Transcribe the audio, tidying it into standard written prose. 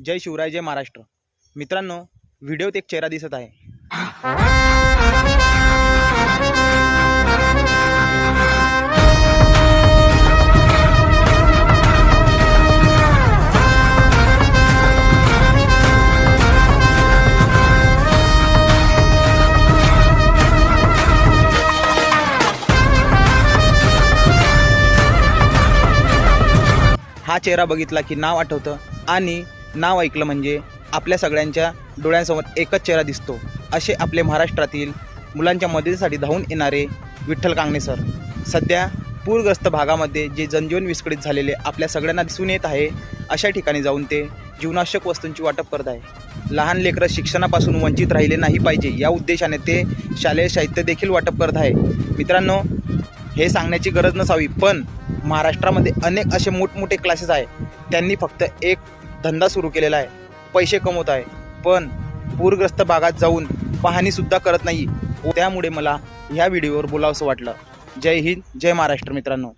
जय शिवराय, जय महाराष्ट्र। मित्रांनो, व्हिडिओत एक चेहरा दिसत आहे। हा चेहरा बघितला की नाव आठवतं आणि नाव ऐकलं म्हणजे आपल्या सगळ्यांच्या डोळ्यांसमोर एकच चेहरा दिसतो। असे आपले महाराष्ट्रातील मुलांच्या मदतीसाठी धावून येणारे विठ्ठल कांगणे सर सध्या पूरग्रस्त भागामध्ये जे जनजीवन विस्कळीत झालेले आपल्या सगळ्यांना दिसून येत आहे, अशा ठिकाणी जाऊन ते जीवनावश्यक वस्तूंची वाटप करत आहे। लहान लेकरं शिक्षणापासून वंचित राहिले नाही पाहिजे या उद्देशाने ते शालेय साहित्य देखील वाटप करत आहे। मित्रांनो, हे सांगण्याची गरज नसावी, पण महाराष्ट्रामध्ये अनेक असे मोठमोठे क्लासेस आहे, त्यांनी फक्त एक धंदा सुरू केलेला आहे, पैसे कमवत आहे, पण पूरग्रस्त भागात जाऊन पाहणीसुद्धा करत नाही। त्यामुळे मला ह्या व्हिडिओवर बोलावंसं वाटलं। जय हिंद, जय महाराष्ट्र मित्रांनो।